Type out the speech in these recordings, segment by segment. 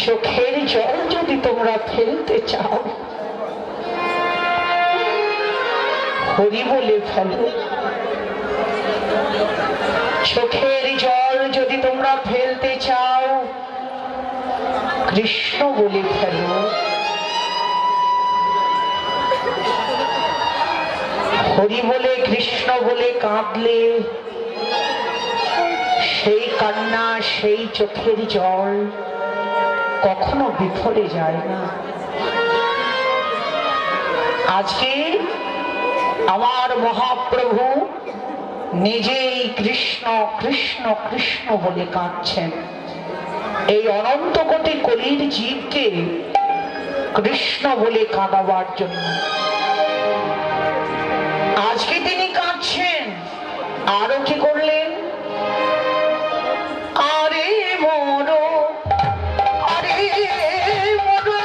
চোখের জল যদি তোমরা ফেলতে চাও, হরি বলে ফেলো। চোখের জল যদি তোমরা ফেলতে চাও, কৃষ্ণ বলে ফেলো। হরি বলে কৃষ্ণ বলে কাঁদলে সেই কান্না, সেই চোখের জল কখনো বিফলে যায় না। আজকে আমার মহাপ্রভু নিজেই কৃষ্ণ কৃষ্ণ কৃষ্ণ বলে কাঁদছেন। এই অনন্ত কোটি কলির জীবকে কৃষ্ণ বলে কাঁদাবার জন্য আজকে তিনি কাঁদছেন। আরো কি করলেন? আরে মরো, আরে মরো,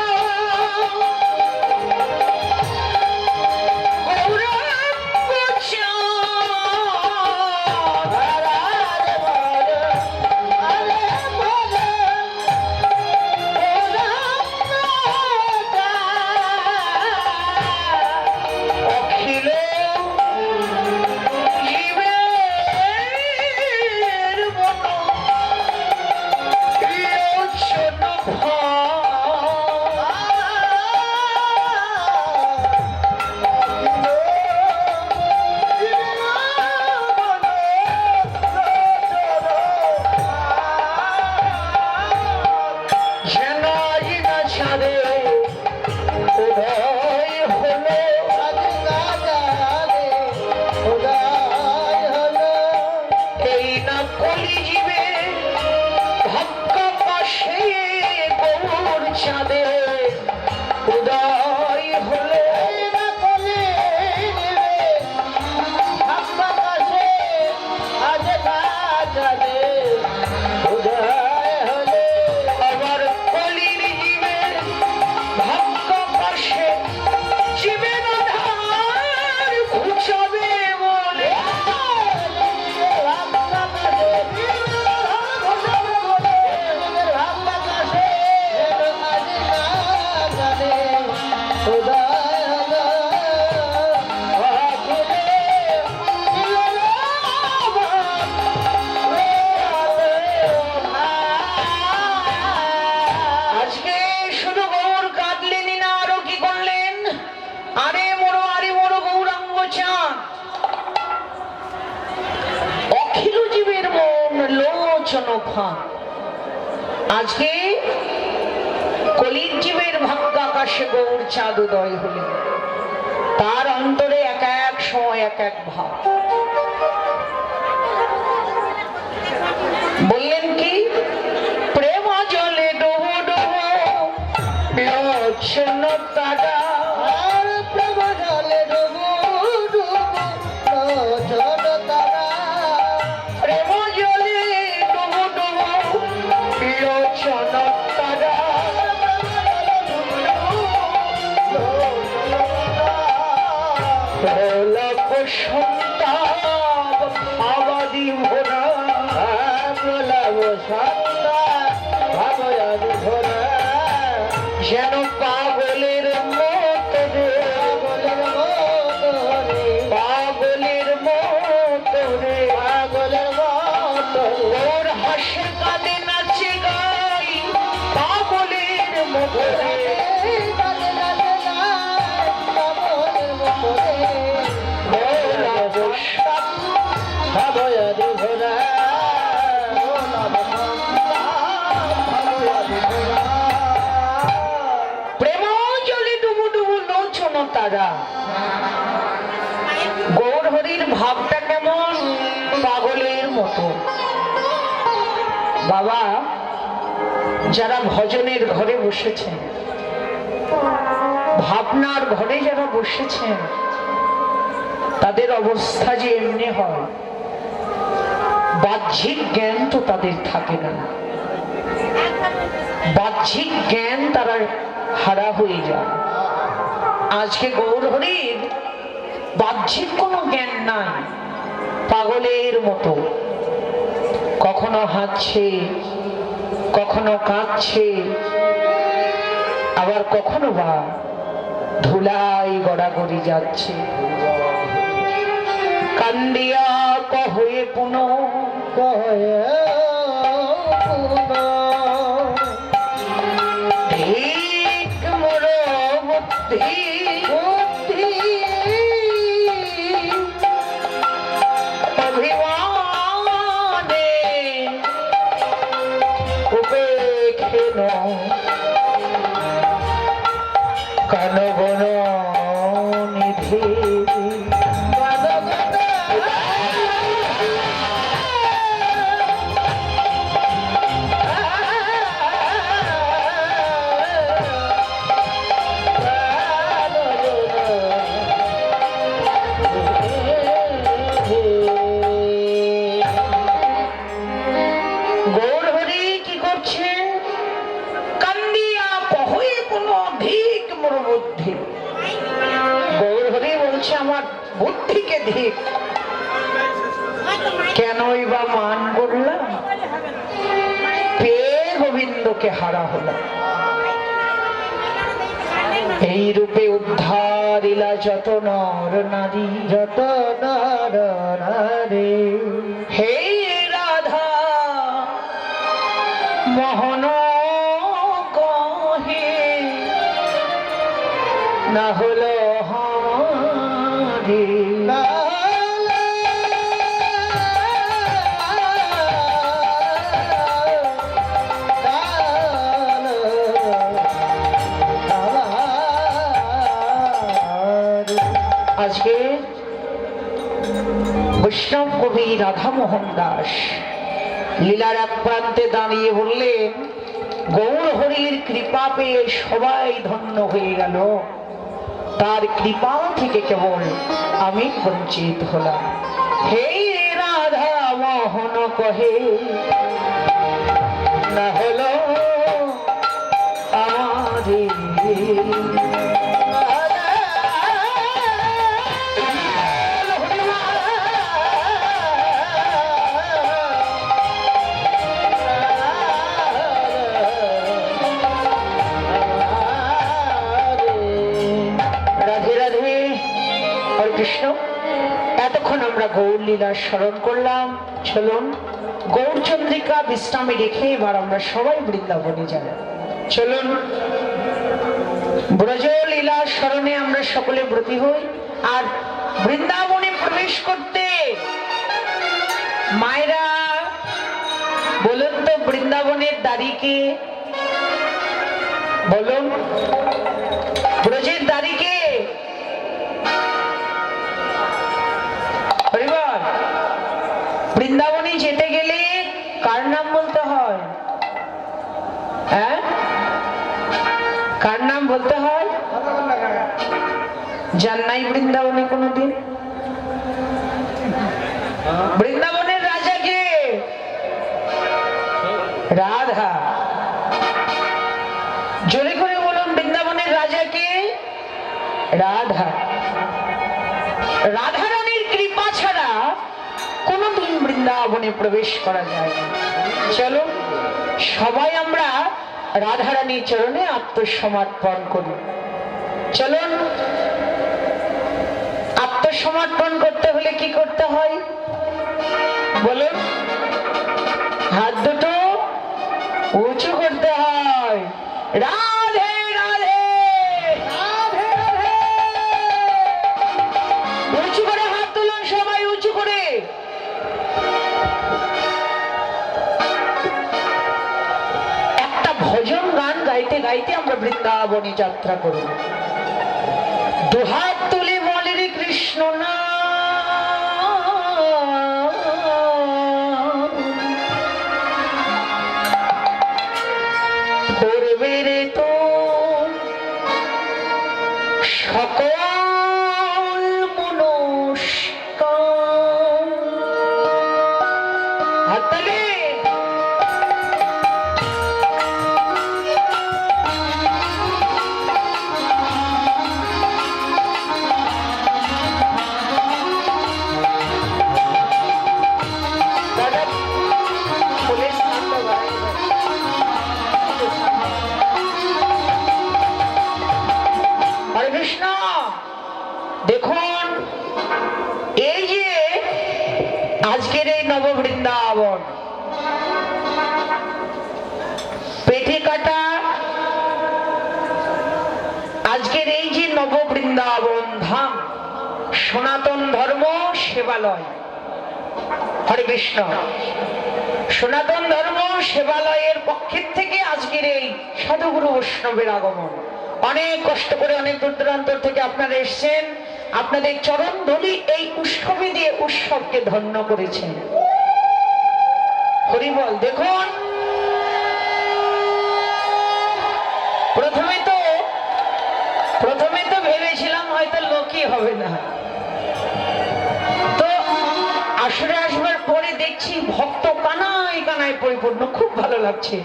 আজকে কলির জীবের ভাগ্য আকাশে গৌর চাঁদ উদয় হলেন। তার অন্তরে এক এক সময় এক এক ভাব। বললেন কি? প্রেম জলে ডোবো ডোবো লোচন তারা, প্রেম জলে ডোবো ডোবো লোচন তারা, প্রেম জলে ডোবো ডোবো লোচন তারা, প্রলাপ সন্তাপ ভাবাদি ভোরা, প্রলাপ সন্তাপ ভাবাদি ভোরা, যেন পাগলের মতো রে, পাগলের মতো রে, পাগলের মতো রে, পাগলের মতো ওর হাসে কাঁদে নাচে গাই, পাগলের মতো রে, কাঁদে নাচে গাই, পাগলের মতো রে, প্রলাপ সন্তাপ ভাবাদি ভোরা, প্রলাপ সন্তাপ ভাবাদি ভোরা, তারা। গৌর হরির ভাবটা কেমন? পাগলের মতো। বাবা, যারা ভজনের ঘরে বসেছেন, ভাবনার ঘরে যারা বসেছেন, তাদের অবস্থা যে এমনি হয়, বাহ্যিক জ্ঞান তো তাদের থাকে না। বাহ্যিক জ্ঞান তারা হারা হয়ে যায়। আজকে গৌর হরির বাহ্যিক কোনো জ্ঞান নাই, পাগলের মতো কখনো হাসছে, কখনো কাঁদছে, আবার কখনো বা ধুলাই গড়াগড়ি যাচ্ছে। কান্দিয়া কহে পুন ঠিক মোর বুদ্ধি অভিমানে উপেক্ষেন কানগণ নিধি আমার বুদ্ধিকে ধিক কেনই বা মান করলাম, পেয়ে গোবিন্দকে হারা হলাম। এই রূপে উদ্ধারিলা যত নর নারী, যত নর নারী। হে রাধা মোহন কহে না হলো আজকে বৈষ্ণব কবি রাধামোহন দাস লীলার এক প্রান্তে দাঁড়িয়ে বললেন, গৌর হরির কৃপা পেয়ে সবাই ধন্য হয়ে গেল, তার কৃপা থেকে কেবল আমি বঞ্চিত হলাম। হে রাধা মোহন কহে না হলো আমাদের কৃষ্ণ। এতক্ষণ আমরা গৌর লীলা স্মরণ করলাম। চলুন গৌরচন্দ্রিকা বিশ্রামে রেখে এবার আমরা সবাই বৃন্দাবনে যাব। চলুন ব্রজ লীলা স্মরণে আমরা সকলে ব্রতী হই। আর বৃন্দাবনে প্রবেশ করতে মায়েরা বলুন তো, বৃন্দাবনের দ্বারীকে বলুন, ব্রজের দ্বারীকে বৃন্দাবনে যেতে গেলে কার নাম বলতে হয়? হ্যাঁ, কার নাম বলতে হয়? যান নাই বৃন্দাবনে কোনোদিন? বৃন্দাবনের রাজা কে? রাধা। জোরে করে বলুন, বৃন্দাবনের রাজা কে? রাধা। রাধা রানীর কৃপা ছাড়া কোনদিন বৃন্দাবনে প্রবেশ করা যায় না। চলো সবাই আমরা রাধারানীর চরণে আত্মসমর্পণ করি। চলুন, আত্মসমর্পণ করতে হলে কি করতে হয় বলুন? হাত দুটো উঁচু করতে হয়। রাধে রাধে, রাধে রাধে। উঁচু করে হাত তুলুন, সবাই উঁচু করে। একটা ভজন গান গাইতে গাইতে আমরা বৃন্দাবনে যাত্রা করব। দুহাত তুলে বলে রে কৃষ্ণ না, করবে রে তো সকল মনস্কার। হাততালি। আজকের এই নববৃন্দাবন পেটে কাটা, আজকের এই যে নববৃন্দাবন ধাম সনাতন ধর্ম সেবালয়, হরে কৃষ্ণ, সনাতন ধর্ম সেবালয়ের পক্ষের থেকে আজকের এই সাধুগুরু বৈষ্ণবের আগমন। অনেক কষ্ট করে অনেক দূর দূরান্তর থেকে আপনারা এসছেন, আপনাদের চরণ ধূলি এই উৎসবে দিয়ে উৎসবকে ধন্য করেছেন। হরি বল। দেখুন, প্রথমে তো ভেবেছিলাম হয়তো লোকই হবে না, তো আসরে আসবার পরে দেখছি ভক্ত কানায় কানায় পরিপূর্ণ, খুব ভালো লাগছে।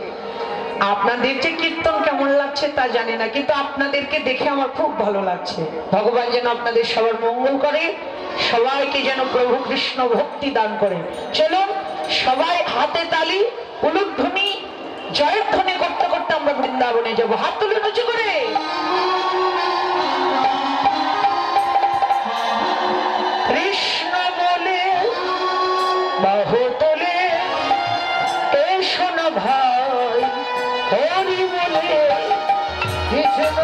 আপনাদের যে কীর্তন কেমন লাগছে তা জানি না, কিন্তু আপনাদেরকে দেখে আমার খুব ভালো লাগছে। ভগবান যেন আপনাদের সবার মঙ্গল করে, সবাইকে যেন প্রভু কৃষ্ণ ভক্তি দান করে। চলুন সবাই হাতে তালি, উলুধ্বনি, জয়ধ্বনি করতে করতে আমরা বৃন্দাবনে যাব। হাত তুলে উঁচু করে। কৃষ্ণ বলে বাহু তোলে, এসো না ভাই, হরি বলে কৃষ্ণ